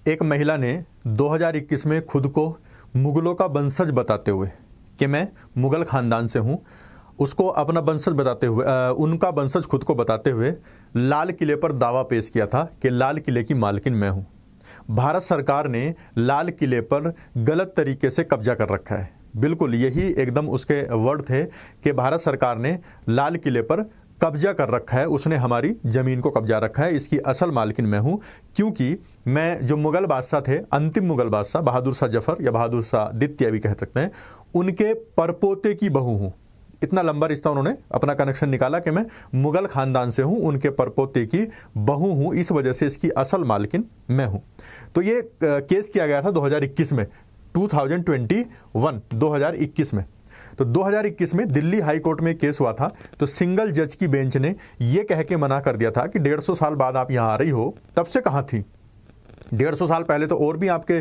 एक महिला ने 2021 में खुद को मुगलों का वंशज बताते हुए कि मैं मुगल ख़ानदान से हूँ, उसको अपना वंशज बताते हुए उनका वंशज खुद को बताते हुए लाल किले पर दावा पेश किया था कि लाल किले की मालकिन मैं हूँ। भारत सरकार ने लाल किले पर गलत तरीके से कब्जा कर रखा है। बिल्कुल यही एकदम उसके वर्ड थे कि भारत सरकार ने लाल किले पर कब्जा कर रखा है, उसने हमारी ज़मीन को कब्जा रखा है, इसकी असल मालकिन मैं हूँ, क्योंकि मैं जो मुग़ल बादशाह थे, अंतिम मुग़ल बादशाह बहादुर शाह जफ़र या बहादुर शाह द्वितीय भी कह सकते हैं, उनके परपोते की बहू हूँ। इतना लंबा रिश्ता उन्होंने अपना कनेक्शन निकाला कि मैं मुग़ल ख़ानदान से हूँ, उनके परपोते की बहू हूँ, इस वजह से इसकी असल मालकिन मैं हूँ। तो ये केस किया गया था 2021 में, 2021 में। तो 2021 में दिल्ली हाई कोर्ट में केस हुआ था। तो सिंगल जज की बेंच ने ये कह के मना कर दिया था कि 150 साल बाद आप यहाँ आ रही हो, तब से कहाँ थी? 150 साल पहले तो और भी आपके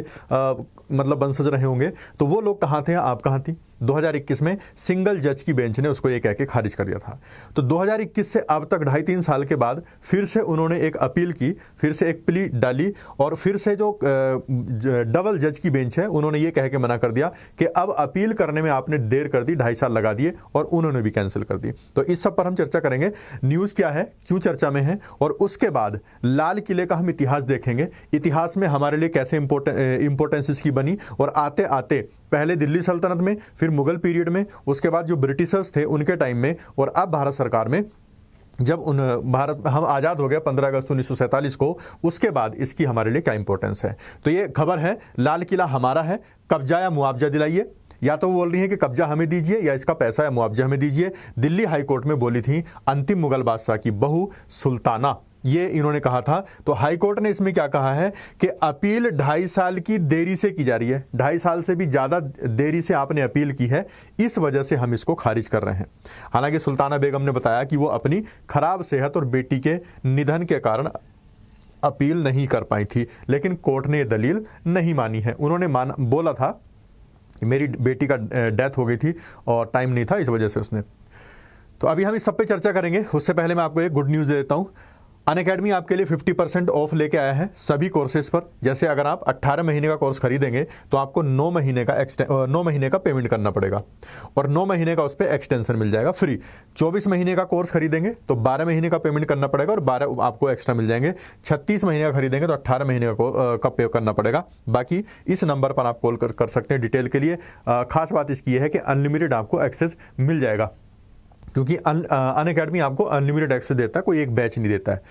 मतलब वंशज रहे होंगे, तो वो लोग कहाँ थे, आप कहाँ थी? 2021 में सिंगल जज की बेंच ने उसको ये कह के खारिज कर दिया था। तो 2021 से अब तक 2.5-3 साल के बाद फिर से उन्होंने एक अपील की, फिर से एक प्ली डाली और फिर से जो डबल जज की बेंच है उन्होंने ये कह के मना कर दिया कि अब अपील करने में आपने देर कर दी, 2.5 साल लगा दिए, और उन्होंने भी कैंसिल कर दी। तो इस सब पर हम चर्चा करेंगे, न्यूज़ क्या है, क्यों चर्चा में है, और उसके बाद लाल किले का हम इतिहास देखेंगे, इतिहास में हमारे लिए कैसे इंपॉर्टेंस इसकी बनी, और आते आते पहले दिल्ली सल्तनत में, फिर मुगल पीरियड में, उसके बाद जो ब्रिटिशर्स थे उनके टाइम में, और अब भारत सरकार में जब हम आज़ाद हो गए 15 अगस्त 1947 को, उसके बाद इसकी हमारे लिए क्या इंपॉर्टेंस है। तो ये खबर है, लाल किला हमारा है, कब्जा या मुआवजा दिलाइए। या तो वो बोल रही हैं कि कब्जा हमें दीजिए या इसका पैसा या मुआवजा हमें दीजिए। दिल्ली हाई कोर्ट में बोली थी अंतिम मुगल बादशाह की बहू सुल्ताना, ये इन्होंने कहा था। तो हाई कोर्ट ने इसमें क्या कहा है कि अपील 2.5 साल की देरी से की जा रही है, 2.5 साल से भी ज़्यादा देरी से आपने अपील की है, इस वजह से हम इसको खारिज कर रहे हैं। हालांकि सुल्ताना बेगम ने बताया कि वो अपनी खराब सेहत और बेटी के निधन के कारण अपील नहीं कर पाई थी, लेकिन कोर्ट ने ये दलील नहीं मानी है। उन्होंने बोला था कि मेरी बेटी का डेथ हो गई थी और टाइम नहीं था, इस वजह से उसने। तो अभी हम इस सब पे चर्चा करेंगे, उससे पहले मैं आपको एक गुड न्यूज़ दे देता हूँ। अनअकैडमी आपके लिए 50% ऑफ लेके आया है सभी कोर्सेज पर। जैसे अगर आप 18 महीने का कोर्स खरीदेंगे तो आपको 9 महीने का पेमेंट करना पड़ेगा, और 9 महीने का उस पर एक्सटेंशन मिल जाएगा फ्री। 24 महीने का कोर्स खरीदेंगे तो 12 महीने का पेमेंट करना पड़ेगा और 12 आपको एक्स्ट्रा मिल जाएंगे। 36 महीने का खरीदेंगे तो 18 महीने का पे करना पड़ेगा। बाकी इस नंबर पर आप कॉल कर सकते हैं डिटेल के लिए। खास बात इसकी है कि अनलिमिटेड आपको एक्सेस मिल जाएगा, क्योंकि अनअकैडमी आपको अनलिमिटेड एक्सेस देता है, कोई एक बैच नहीं देता है।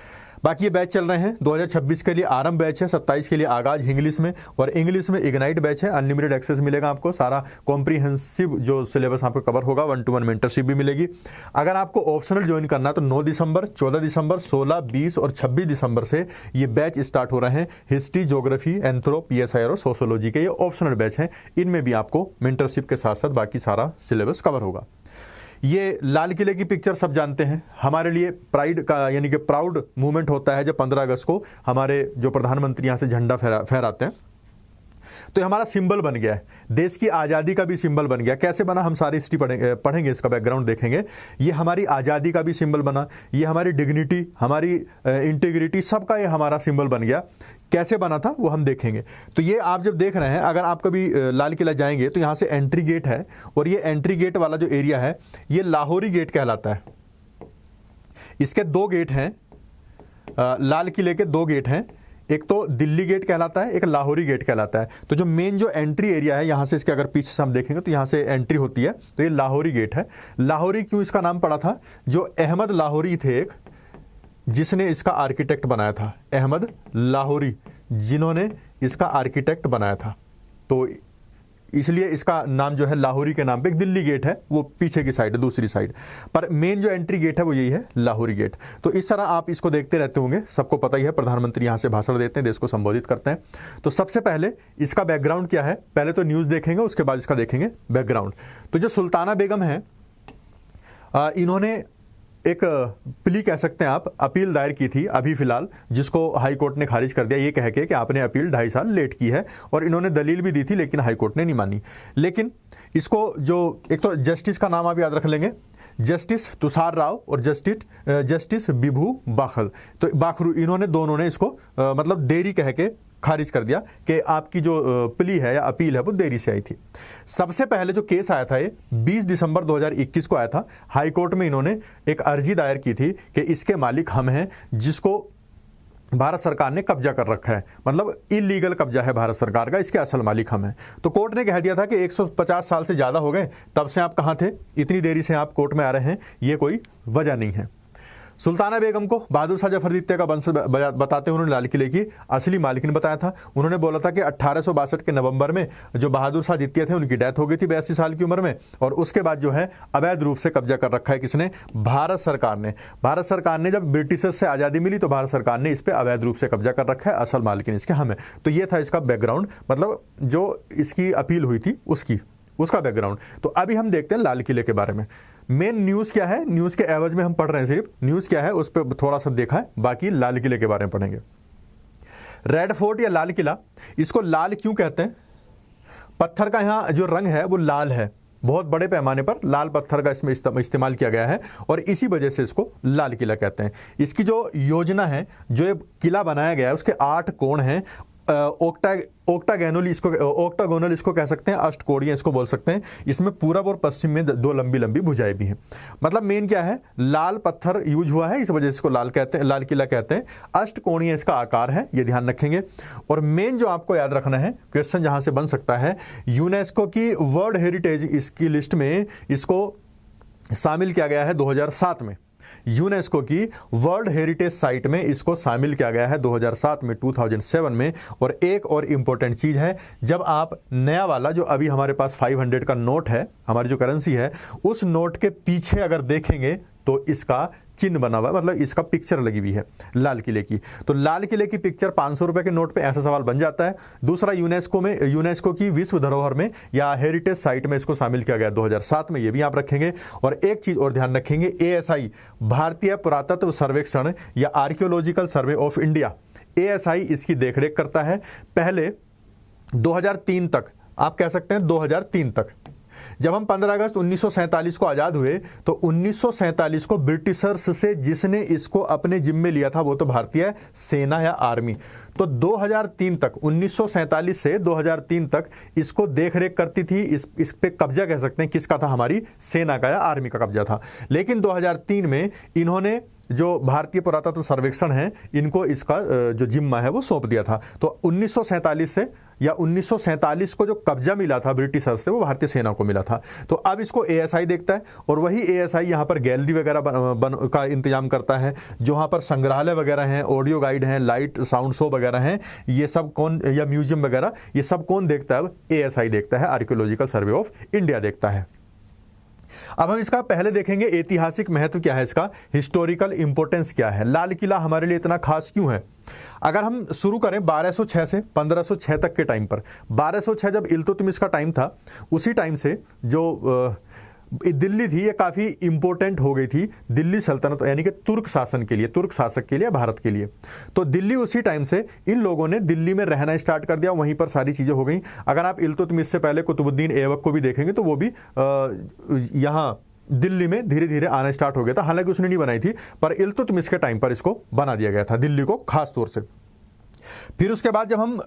बाकी ये बैच चल रहे हैं, 2026 के लिए आरंभ बैच है, 27 के लिए आगाज इंग्लिश में, और इंग्लिश में इग्नाइट बैच है। अनलिमिटेड एक्सेस मिलेगा आपको, सारा कॉम्प्रीहेंसिव जो सिलेबस आपको कवर होगा, 1-to-1 मेंटरशिप भी मिलेगी। अगर आपको ऑप्शनल ज्वाइन करना है तो 9 दिसंबर, 14 दिसंबर, 16, 20 और 26 दिसंबर से ये बैच स्टार्ट हो रहे हैं। हिस्ट्री, ज्योग्राफी, एंथ्रो, PSIR और सोशोलॉजी के ये ऑप्शनल बैच हैं। इनमें भी आपको मेंटरशिप के साथ साथ बाकी सारा सिलेबस कवर होगा। ये लाल किले की पिक्चर सब जानते हैं, हमारे लिए प्राइड का यानी कि प्राउड मूवमेंट होता है जब 15 अगस्त को हमारे जो प्रधानमंत्री यहाँ से झंडा फहराते हैं। तो ये हमारा सिंबल बन गया है, देश की आज़ादी का भी सिंबल बन गया। कैसे बना, हम सारी हिस्ट्री पढ़ेंगे, इसका बैकग्राउंड देखेंगे। ये हमारी आज़ादी का भी सिंबल बना, ये हमारी डिग्निटी, हमारी इंटीग्रिटी, सबका ये हमारा सिंबल बन गया। कैसे बना था वो हम देखेंगे। तो ये आप जब देख रहे हैं, अगर आप कभी लाल किला जाएंगे तो यहाँ से एंट्री गेट है, और ये एंट्री गेट वाला जो एरिया है ये लाहौरी गेट कहलाता है। इसके 2 गेट हैं, लाल किले के 2 गेट हैं, एक तो दिल्ली गेट कहलाता है, एक लाहौरी गेट कहलाता है। तो जो मेन जो एंट्री एरिया है, यहाँ से इसके अगर पीछे से हम देखेंगे तो यहाँ से एंट्री होती है, तो ये लाहौरी गेट है। लाहौरी क्यों इसका नाम पड़ा था? जो अहमद लाहौरी थे एक, जिसने इसका आर्किटेक्ट बनाया था, अहमद लाहौरी, जिन्होंने इसका आर्किटेक्ट बनाया था, तो इसलिए इसका नाम जो है लाहौरी के नाम पे। एक दिल्ली गेट है, वो पीछे की साइड है, दूसरी साइड पर मेन जो एंट्री गेट है वो यही है, लाहौरी गेट। तो इस तरह आप इसको देखते रहते होंगे, सबको पता ही है, प्रधानमंत्री यहाँ से भाषण देते हैं, देश को संबोधित करते हैं। तो सबसे पहले इसका बैकग्राउंड क्या है, पहले तो न्यूज़ देखेंगे, उसके बाद इसका देखेंगे बैकग्राउंड। तो जो सुल्ताना बेगम है, इन्होंने एक प्ली कह सकते हैं आप, अपील दायर की थी अभी फिलहाल, जिसको हाई कोर्ट ने खारिज कर दिया, ये कह के कि आपने अपील 2.5 साल लेट की है, और इन्होंने दलील भी दी थी लेकिन हाई कोर्ट ने नहीं मानी। लेकिन इसको जो एक तो जस्टिस का नाम आप याद रख लेंगे, जस्टिस तुषार राव और जस्टिस बिभू बाखल, तो बाखरू, इन्होंने दोनों ने इसको मतलब देरी कह के खारिज कर दिया कि आपकी जो प्ली है या अपील है वो देरी से आई थी। सबसे पहले जो केस आया था ये 20 दिसंबर 2021 को आया था। हाई कोर्ट में इन्होंने एक अर्जी दायर की थी कि इसके मालिक हम हैं, जिसको भारत सरकार ने कब्जा कर रखा है, मतलब इलीगल कब्जा है भारत सरकार का, इसके असल मालिक हम हैं। तो कोर्ट ने कह दिया था कि 150 साल से ज़्यादा हो गए, तब से आप कहाँ थे, इतनी देरी से आप कोर्ट में आ रहे हैं, ये कोई वजह नहीं है। सुल्ताना बेगम को बहादुर शाह जफर द्वितीय का वंश बताते हुए उन्होंने लाल किले की असली मालिकिन बताया था। उन्होंने बोला था कि 1862 के नवंबर में जो बहादुर शाह द्वितीय थे उनकी डेथ हो गई थी 82 साल की उम्र में, और उसके बाद जो है अवैध रूप से कब्जा कर रखा है किसने, भारत सरकार ने। भारत सरकार ने जब ब्रिटिशर्स से आज़ादी मिली तो भारत सरकार ने इस पर अवैध रूप से कब्जा कर रखा है, असल मालिकिन इसके हम है। तो ये था इसका बैकग्राउंड, मतलब जो इसकी अपील हुई थी उसका बैकग्राउंड। तो अभी हम देखते हैं लाल किले के बारे में। मेन न्यूज़ क्या है, न्यूज़ के एवज में हम पढ़ रहे हैं, सिर्फ न्यूज़ क्या है उस पर थोड़ा सा देखा है, बाकी लाल किले के बारे में पढ़ेंगे। रेड फोर्ट या लाल किला, इसको लाल क्यों कहते हैं? पत्थर का यहाँ जो रंग है वो लाल है, बहुत बड़े पैमाने पर लाल पत्थर का इसमें इस्तेमाल किया गया है और इसी वजह से इसको लाल किला कहते हैं। इसकी जो योजना है, जो ये किला बनाया गया है, उसके 8 कोण हैं। ओक्टागोनल इसको कह सकते हैं, अष्टकोणीय इसको बोल सकते हैं। इसमें पूरब और पश्चिम में 2 लंबी लंबी भुजाएं भी हैं। मतलब मेन क्या है, लाल पत्थर यूज हुआ है, इस वजह से इसको लाल किला कहते हैं। अष्टकोणीय इसका आकार है, ये ध्यान रखेंगे। और मेन जो आपको याद रखना है, क्वेश्चन जहां से बन सकता है, यूनेस्को की वर्ल्ड हेरिटेज इसकी लिस्ट में इसको शामिल किया गया है 2007 में। यूनेस्को की वर्ल्ड हेरिटेज साइट में इसको शामिल किया गया है 2007 में, 2007 में। और एक और इम्पोर्टेंट चीज़ है, जब आप नया वाला जो अभी हमारे पास 500 का नोट है, हमारी जो करेंसी है, उस नोट के पीछे अगर देखेंगे तो इसका चिन्ह बना हुआ है, मतलब इसका पिक्चर लगी हुई है लाल किले की। तो लाल किले की पिक्चर 500 रुपये के नोट पे ऐसा सवाल बन जाता है। दूसरा, यूनेस्को की विश्व धरोहर में या हेरिटेज साइट में इसको शामिल किया गया 2007 में, ये भी आप रखेंगे। और एक चीज़ और ध्यान रखेंगे, ASI भारतीय पुरातत्व सर्वेक्षण या archaeological survey of India, ASI इसकी देखरेख करता है। पहले 2003 तक, आप कह सकते हैं 2003 तक, जब हम 15 अगस्त 1947 को आज़ाद हुए तो 1947 को ब्रिटिशर्स से जिसने इसको अपने जिम्मे लिया था वो तो भारतीय सेना या आर्मी। तो 2003 तक, 1947 से 2003 तक इसको देखरेख करती थी, इस पे कब्जा कह सकते हैं किसका था, हमारी सेना का या आर्मी का कब्जा था। लेकिन 2003 में इन्होंने जो भारतीय पुरातत्व सर्वेक्षण है, इनको इसका जो जिम्मा है वो सौंप दिया था। तो 1947 को जो कब्जा मिला था ब्रिटिशर्स से, वो भारतीय सेना को मिला था। तो अब इसको ASI देखता है और वही ASI यहाँ पर गैलरी वगैरह का इंतजाम करता है, जहाँ पर संग्रहालय वगैरह हैं, ऑडियो गाइड हैं, लाइट साउंड शो वगैरह हैं, ये सब कौन, या म्यूजियम वगैरह, ये सब कौन देखता है? अब ASI देखता है, आर्कियोलॉजिकल सर्वे ऑफ इंडिया देखता है। अब हम इसका पहले देखेंगे ऐतिहासिक महत्व क्या है, इसका हिस्टोरिकल इंपॉर्टेंस क्या है, लाल किला हमारे लिए इतना खास क्यों है। अगर हम शुरू करें 1206 से 1506 तक के टाइम पर, 1206 जब इल्तुतमिश का टाइम था, उसी टाइम से जो दिल्ली थी ये काफ़ी इंपॉर्टेंट हो गई थी दिल्ली सल्तनत, यानी कि तुर्क शासन के लिए, तुर्क शासक के लिए, भारत के लिए। तो दिल्ली उसी टाइम से इन लोगों ने दिल्ली में रहना स्टार्ट कर दिया, वहीं पर सारी चीज़ें हो गई। अगर आप इल्तुतमिश से पहले कुतुबुद्दीन ऐबक को भी देखेंगे तो वो भी यहाँ दिल्ली में धीरे धीरे आना स्टार्ट हो गया था। हालांकि उसने नहीं बनाई थी, पर इल्तुतमिश के टाइम पर इसको बना दिया गया था, दिल्ली को खास तौर से। फिर उसके बाद जब हम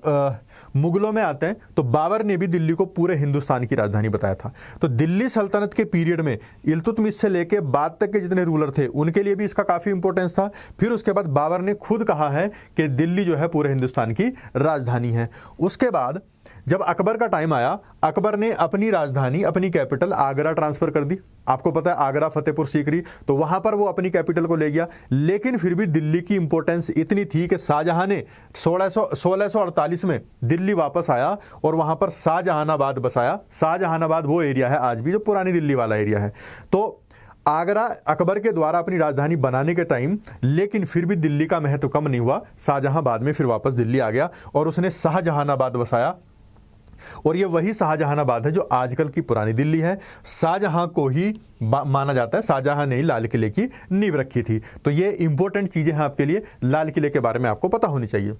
मुगलों में आते हैं तो बाबर ने भी दिल्ली को पूरे हिंदुस्तान की राजधानी बताया था। तो दिल्ली सल्तनत के पीरियड में इल्तुतमिश से लेके बाद तक के जितने रूलर थे उनके लिए भी इसका काफ़ी इंपॉर्टेंस था। फिर उसके बाद बाबर ने खुद कहा है कि दिल्ली जो है पूरे हिंदुस्तान की राजधानी है। उसके बाद जब अकबर का टाइम आया, अकबर ने अपनी राजधानी, अपनी कैपिटल आगरा ट्रांसफ़र कर दी। आपको पता है आगरा फतेहपुर सीकरी, तो वहाँ पर वो अपनी कैपिटल को ले गया। लेकिन फिर भी दिल्ली की इंपॉर्टेंस इतनी थी कि शाहजहाँ ने 1648 में दिल्ली वापस आया और वहाँ पर शाहजहानाबाद बसाया। शाहजहानाबाद वो एरिया है आज भी जो पुरानी दिल्ली वाला एरिया है। तो आगरा अकबर के द्वारा अपनी राजधानी बनाने के टाइम, लेकिन फिर भी दिल्ली का महत्व कम नहीं हुआ। शाहजहाँ बाद में फिर वापस दिल्ली आ गया और उसने शाहजहानाबाद बसाया। और ये वही शाहजहानाबाद है जो आजकल की पुरानी दिल्ली है। शाहजहाँ को ही माना जाता है, शाहजहाँ ने ही लाल किले की नींव रखी थी। तो ये इंपॉर्टेंट चीज़ें हैं आपके लिए, लाल किले के बारे में आपको पता होनी चाहिए।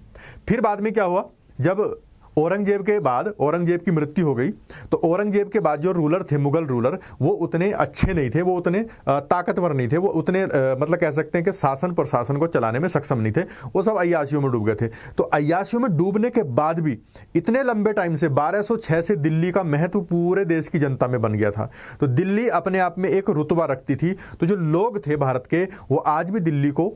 फिर बाद में क्या हुआ, जब औरंगजेब के बाद औरंगजेब की मृत्यु हो गई, तो औरंगजेब के बाद जो रूलर थे, मुगल रूलर, वो उतने अच्छे नहीं थे, वो उतने ताकतवर नहीं थे, वो उतने मतलब कह सकते हैं कि शासन प्रशासन को चलाने में सक्षम नहीं थे, वो सब अय्याशियों में डूब गए थे। तो अय्याशियों में डूबने के बाद भी इतने लंबे टाइम से 1206 से दिल्ली का महत्व पूरे देश की जनता में बन गया था। तो दिल्ली अपने आप में एक रुतबा रखती थी। तो जो लोग थे भारत के, वो आज भी दिल्ली को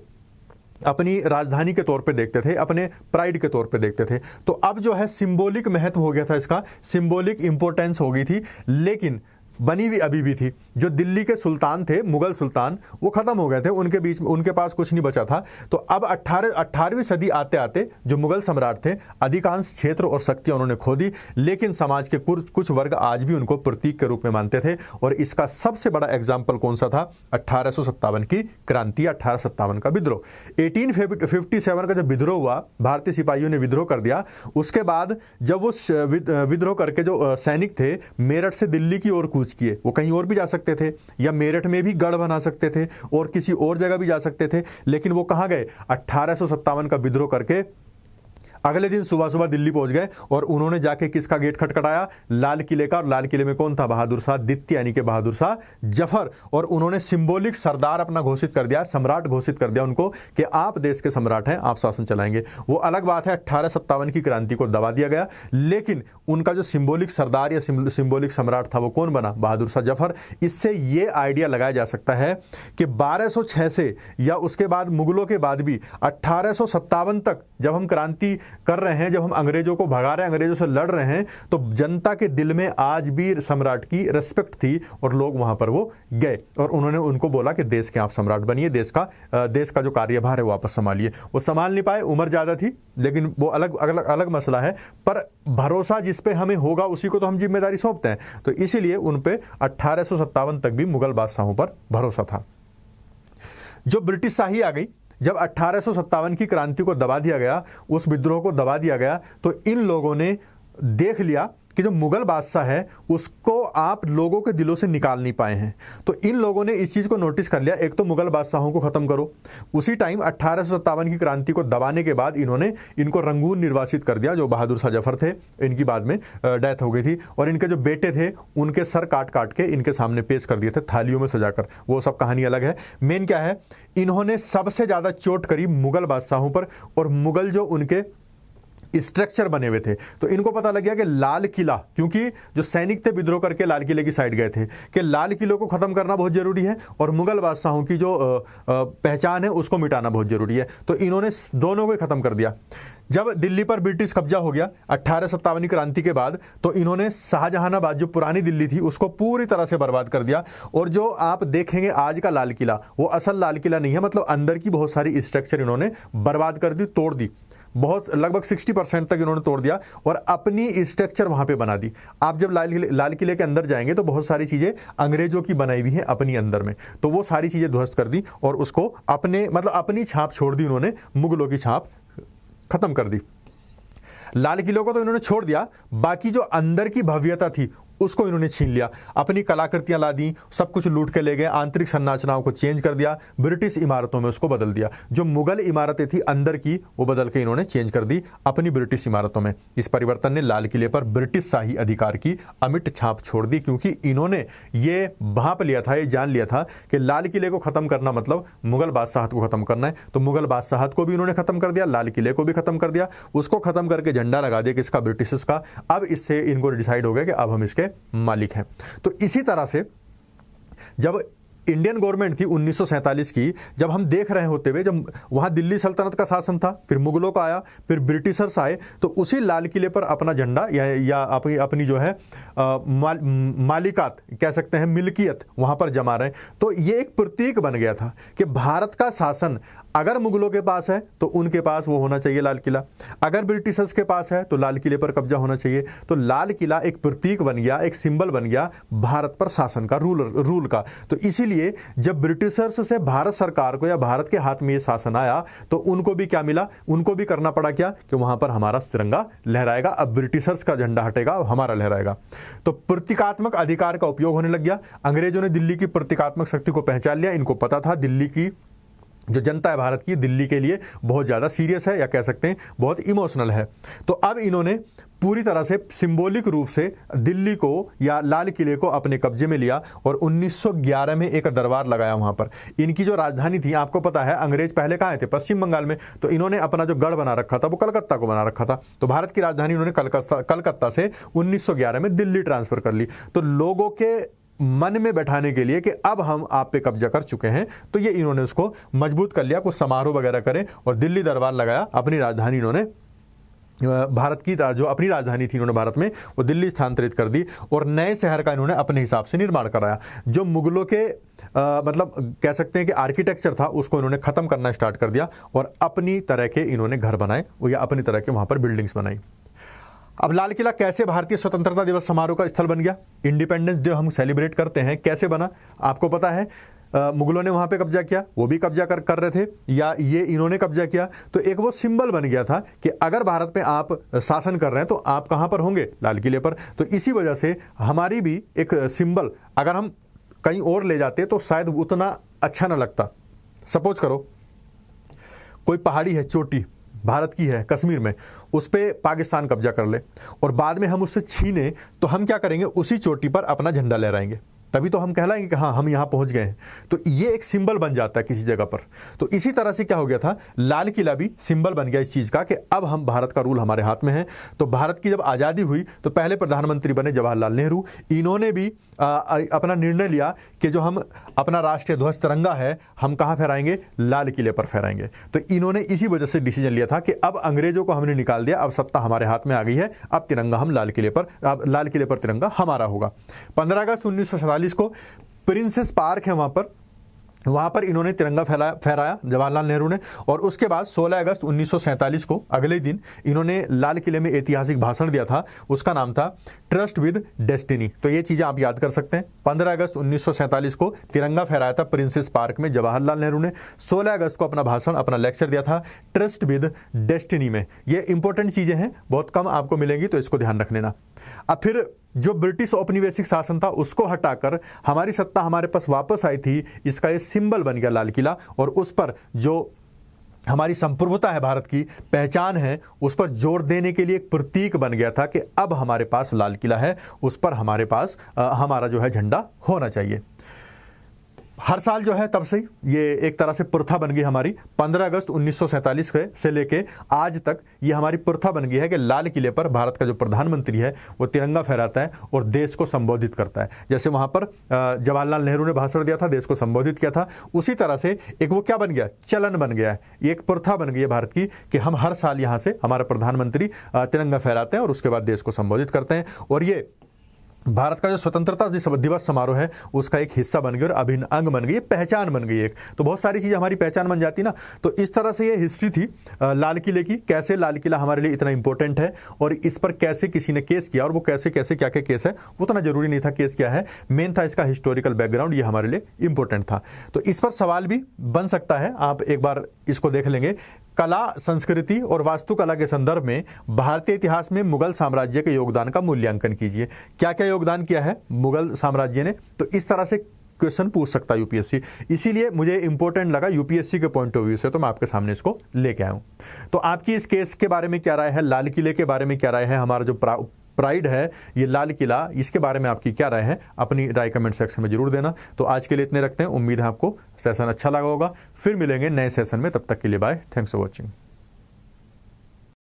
अपनी राजधानी के तौर पे देखते थे, अपने प्राइड के तौर पे देखते थे। तो अब जो है सिंबॉलिक महत्व हो गया था, इसका सिंबॉलिक इंपॉर्टेंस हो गई थी, लेकिन बनी हुई अभी भी थी। जो दिल्ली के सुल्तान थे, मुगल सुल्तान, वो खत्म हो गए थे, उनके बीच में उनके पास कुछ नहीं बचा था। तो अब 18वीं सदी आते आते जो मुगल सम्राट थे, अधिकांश क्षेत्र और शक्तियां उन्होंने खो दी, लेकिन समाज के कुछ वर्ग आज भी उनको प्रतीक के रूप में मानते थे। और इसका सबसे बड़ा एग्जाम्पल कौन सा था? 1857 की क्रांति, 1857 का विद्रोह। 1857 का जब विद्रोह हुआ, भारतीय सिपाहियों ने विद्रोह कर दिया, उसके बाद जब वो विद्रोह करके जो सैनिक थे मेरठ से दिल्ली की ओर कूच किए, वो कहीं और भी जा सकते थे, या मेरठ में भी गढ़ बना सकते थे और किसी और जगह भी जा सकते थे, लेकिन वो कहां गए? 1857 का विद्रोह करके अगले दिन सुबह सुबह दिल्ली पहुंच गए और उन्होंने जाके किसका गेट खटखटाया? लाल किले का। और लाल किले में कौन था? बहादुर शाह द्वितीय, यानी कि बहादुर शाह जफर। और उन्होंने सिंबॉलिक सरदार अपना घोषित कर दिया, सम्राट घोषित कर दिया उनको कि आप देश के सम्राट हैं, आप शासन चलाएंगे। वो अलग बात है, 1857 की क्रांति को दबा दिया गया, लेकिन उनका जो सिंबॉलिक सरदार या सिंबॉलिक सम्राट था, वो कौन बना? बहादुर शाह जफर। इससे ये आइडिया लगाया जा सकता है कि 1206 से या उसके बाद मुगलों के बाद भी 1857 तक जब हम क्रांति कर रहे हैं, जब हम अंग्रेजों को भगा रहे हैं, अंग्रेजों से लड़ रहे हैं, तो जनता के दिल में आज भी सम्राट की रिस्पेक्ट थी और लोग वहां पर वो गए और उन्होंने उनको बोला कि देश के आप सम्राट बनिए, देश का जो कार्यभार है वापस संभालिए। वो संभाल नहीं पाए, उम्र ज्यादा थी, लेकिन वो अलग मसला है। पर भरोसा जिस पे हमें होगा उसी को तो हम जिम्मेदारी सौंपते हैं। तो इसीलिए उन पे 1857 तक भी मुगल बादशाहों पर भरोसा था। जो ब्रिटिश शाही आ गई, जब 1857 की क्रांति को दबा दिया गया, उस विद्रोह को दबा दिया गया, तो इन लोगों ने देख लिया कि जो मुगल बादशाह है उसको आप लोगों के दिलों से निकाल नहीं पाए हैं। तो इन लोगों ने इस चीज़ को नोटिस कर लिया, एक तो मुगल बादशाहों को ख़त्म करो। उसी टाइम 1857 की क्रांति को दबाने के बाद इन्होंने इनको रंगून निर्वासित कर दिया, जो बहादुर शाह जफर थे, इनकी बाद में डेथ हो गई थी। और इनके जो बेटे थे उनके सर काट काट के इनके सामने पेश कर दिए थे, थालियों में सजाकर। वो सब कहानी अलग है। मेन क्या है, इन्होंने सबसे ज़्यादा चोट करी मुगल बादशाहों पर, और मुगल जो उनके स्ट्रक्चर बने हुए थे। तो इनको पता लग गया कि लाल किला, क्योंकि जो सैनिक थे विद्रोह करके लाल किले की साइड गए थे, कि लाल किले को ख़त्म करना बहुत ज़रूरी है और मुगल बादशाहों की जो पहचान है उसको मिटाना बहुत ज़रूरी है। तो इन्होंने दोनों को ख़त्म कर दिया। जब दिल्ली पर ब्रिटिश कब्जा हो गया 1857 क्रांति के बाद, तो इन्होंने शाहजहानाबाद, जो पुरानी दिल्ली थी, उसको पूरी तरह से बर्बाद कर दिया। और जो आप देखेंगे आज का लाल किला, वो असल लाल किला नहीं है, मतलब अंदर की बहुत सारी स्ट्रक्चर इन्होंने बर्बाद कर दी, तोड़ दी। बहुत लगभग 60% तक इन्होंने तोड़ दिया और अपनी स्ट्रक्चर वहां पे बना दी। आप जब लाल किले के अंदर जाएंगे तो बहुत सारी चीज़ें अंग्रेजों की बनाई हुई हैं अपनी अंदर में, तो वो सारी चीज़ें ध्वस्त कर दी और उसको अपनी छाप छोड़ दी उन्होंने, मुगलों की छाप खत्म कर दी। लाल किले को तो इन्होंने छोड़ दिया, बाकी जो अंदर की भव्यता थी उसको इन्होंने छीन लिया, अपनी कलाकृतियां ला दी, सब कुछ लूट के ले गए, आंतरिक संरचनाओं को चेंज कर दिया, ब्रिटिश इमारतों में उसको बदल दिया। जो मुगल इमारतें थी अंदर की, वो बदल के इन्होंने चेंज कर दी अपनी ब्रिटिश इमारतों में। इस परिवर्तन ने लाल किले पर ब्रिटिश शाही अधिकार की अमिट छाप छोड़ दी, क्योंकि इन्होंने ये भांप लिया था, ये जान लिया था कि लाल किले को ख़त्म करना मतलब मुगल बादशाहत को ख़त्म करना है। तो मुगल बादशाहत को भी इन्होंने ख़त्म कर दिया, लाल किले को भी ख़त्म कर दिया, उसको ख़त्म करके झंडा लगा दिया किसका? ब्रिटिश का। अब इससे इनको डिसाइड हो गया कि अब हम इसके मालिक हैं। तो इसी तरह से जब इंडियन गवर्नमेंट थी 1947 की, जब हम देख रहे होते हुए, जब वहाँ दिल्ली सल्तनत का शासन था, फिर मुगलों का आया, फिर ब्रिटिशर्स आए, तो उसी लाल किले पर अपना झंडा या अपनी जो है मालिकात कह सकते हैं, मिल्कियत वहाँ पर जमा रहे। तो ये एक प्रतीक बन गया था कि भारत का शासन अगर मुगलों के पास है तो उनके पास वो होना चाहिए लाल किला, अगर ब्रिटिशर्स के पास है तो लाल किले पर कब्जा होना चाहिए। तो लाल किला एक प्रतीक बन गया, एक सिंबल बन गया भारत पर शासन का, रूल का। तो इसीलिए जब ब्रिटिशर्स से भारत सरकार को या भारत के हाथ में ये शासन आया तो उनको भी क्या मिला? उनको भी करना पड़ा क्या? कि वहां पर हमारा तिरंगा लहराएगा, अब ब्रिटिशर्स का झंडा हटेगा, हमारा लहराएगा। तो प्रतीकात्मक अधिकार का उपयोग होने लग गया। अंग्रेजों ने दिल्ली की प्रतीकात्मक शक्ति को पहचान लिया, इनको पता था दिल्ली की जो जनता है भारत की, दिल्ली के लिए बहुत ज़्यादा सीरियस है, या कह सकते हैं बहुत इमोशनल है। तो अब इन्होंने पूरी तरह से सिंबॉलिक रूप से दिल्ली को या लाल किले को अपने कब्जे में लिया और 1911 में एक दरबार लगाया वहाँ पर। इनकी जो राजधानी थी, आपको पता है अंग्रेज पहले कहाँ थे, पश्चिम बंगाल में, तो इन्होंने अपना जो गढ़ बना रखा था वो कलकत्ता को बना रखा था। तो भारत की राजधानी इन्होंने कलकत्ता से 1911 में दिल्ली ट्रांसफ़र कर ली। तो लोगों के मन में बैठाने के लिए कि अब हम आप पे कब्जा कर चुके हैं, तो ये इन्होंने उसको मजबूत कर लिया, कुछ समारोह वगैरह करें और दिल्ली दरबार लगाया। अपनी राजधानी इन्होंने भारत की जो अपनी राजधानी थी इन्होंने भारत में, वो दिल्ली स्थानांतरित कर दी और नए शहर का इन्होंने अपने हिसाब से निर्माण कराया। जो मुगलों के मतलब कह सकते हैं कि आर्किटेक्चर था, उसको इन्होंने ख़त्म करना स्टार्ट कर दिया और अपनी तरह के इन्होंने घर बनाए या अपनी तरह के वहाँ पर बिल्डिंग्स बनाई। अब लाल किला कैसे भारतीय स्वतंत्रता दिवस समारोह का स्थल बन गया? इंडिपेंडेंस डे हम सेलिब्रेट करते हैं, कैसे बना आपको पता है? मुगलों ने वहाँ पे कब्जा किया, वो भी कब्जा कर रहे थे, या ये इन्होंने कब्जा किया? तो एक वो सिंबल बन गया था कि अगर भारत पे आप शासन कर रहे हैं तो आप कहाँ पर होंगे? लाल किले पर। तो इसी वजह से हमारी भी एक सिंबल अगर हम कहीं और ले जाते तो शायद उतना अच्छा ना लगता। सपोज करो कोई पहाड़ी है, चोटी भारत की है कश्मीर में, उस पर पाकिस्तान कब्जा कर ले और बाद में हम उससे छीने, तो हम क्या करेंगे? उसी चोटी पर अपना झंडा लहराएंगे, तभी तो हम कहलाएंगे कि हाँ हम यहाँ पहुँच गए हैं। तो ये एक सिंबल बन जाता है किसी जगह पर। तो इसी तरह से क्या हो गया था, लाल किला भी सिंबल बन गया इस चीज़ का कि अब हम भारत का रूल हमारे हाथ में है। तो भारत की जब आज़ादी हुई तो पहले प्रधानमंत्री बने जवाहरलाल नेहरू। इन्होंने भी अपना निर्णय लिया कि जो हम अपना राष्ट्रीय ध्वज तिरंगा है हम कहाँ फहराएंगे? लाल किले पर फहराएंगे। तो इन्होंने इसी वजह से डिसीजन लिया था कि अब अंग्रेजों को हमने निकाल दिया, अब सत्ता हमारे हाथ में आ गई है, अब तिरंगा हम लाल किले पर, अब लाल किले पर तिरंगा हमारा होगा। 15 अगस्त 1947 को प्रिंसेस पार्क है वहाँ पर इन्होंने तिरंगा फहराया जवाहरलाल नेहरू ने। और उसके बाद 16 अगस्त 1947 को अगले दिन इन्होंने लाल किले में ऐतिहासिक भाषण दिया था, उसका नाम था ट्रस्ट विद डेस्टिनी। तो ये चीज़ें आप याद कर सकते हैं। 15 अगस्त 1947 को तिरंगा फहराया था प्रिंसेस पार्क में जवाहरलाल नेहरू ने। 16 अगस्त को अपना भाषण, अपना लेक्चर दिया था ट्रस्ट विद डेस्टिनी में। ये इंपॉर्टेंट चीज़ें हैं, बहुत कम आपको मिलेंगी, तो इसको ध्यान रख लेना। अब फिर जो ब्रिटिश औपनिवेशिक शासन था उसको हटाकर हमारी सत्ता हमारे पास वापस आई थी, इसका ये सिंबल बन गया लाल किला। और उस पर जो हमारी संप्रभुता है, भारत की पहचान है, उस पर जोर देने के लिए एक प्रतीक बन गया था कि अब हमारे पास लाल किला है, उस पर हमारे पास हमारा जो है झंडा होना चाहिए। हर साल जो है तब से ये एक तरह से प्रथा बन गई हमारी। 15 अगस्त 1947 से लेके आज तक ये हमारी प्रथा बन गई है कि लाल किले पर भारत का जो प्रधानमंत्री है वो तिरंगा फहराता है और देश को संबोधित करता है। जैसे वहाँ पर जवाहरलाल नेहरू ने भाषण दिया था, देश को संबोधित किया था, उसी तरह से एक वो क्या बन गया, चलन बन गया है, ये एक प्रथा बन गई है भारत की कि हम हर साल यहाँ से हमारा प्रधानमंत्री तिरंगा फहराते हैं और उसके बाद देश को संबोधित करते हैं। और ये भारत का जो स्वतंत्रता दिवस समारोह है उसका एक हिस्सा बन गई और अभिन्न अंग बन गई, पहचान बन गई एक। तो बहुत सारी चीज़ें हमारी पहचान बन जाती ना। तो इस तरह से ये हिस्ट्री थी लाल किले की, कैसे लाल किला हमारे लिए इतना इंपॉर्टेंट है और इस पर कैसे किसी ने केस किया, और वो कैसे कैसे क्या क्या केस है उतना जरूरी नहीं था केस क्या है, मेन था इसका हिस्टोरिकल बैकग्राउंड, ये हमारे लिए इंपॉर्टेंट था। तो इस पर सवाल भी बन सकता है, आप एक बार इसको देख लेंगे। कला, संस्कृति और वास्तुकला के संदर्भ में भारतीय इतिहास में मुगल साम्राज्य के योगदान का मूल्यांकन कीजिए। क्या क्या योगदान किया है मुगल साम्राज्य ने? तो इस तरह से क्वेश्चन पूछ सकता है यूपीएससी, इसीलिए मुझे इंपॉर्टेंट लगा यूपीएससी के पॉइंट ऑफ व्यू से, तो मैं आपके सामने इसको लेके आया हूँ। तो आपकी इस केस के बारे में क्या राय है, लाल किले के बारे में क्या राय है, हमारा जो प्राइड है ये लाल किला, इसके बारे में आपकी क्या राय है? अपनी राय कमेंट सेक्शन में जरूर देना। तो आज के लिए इतने रखते हैं, उम्मीद है आपको सेशन अच्छा लगा होगा। फिर मिलेंगे नए सेशन में, तब तक के लिए बाय, थैंक्स फॉर वॉचिंग।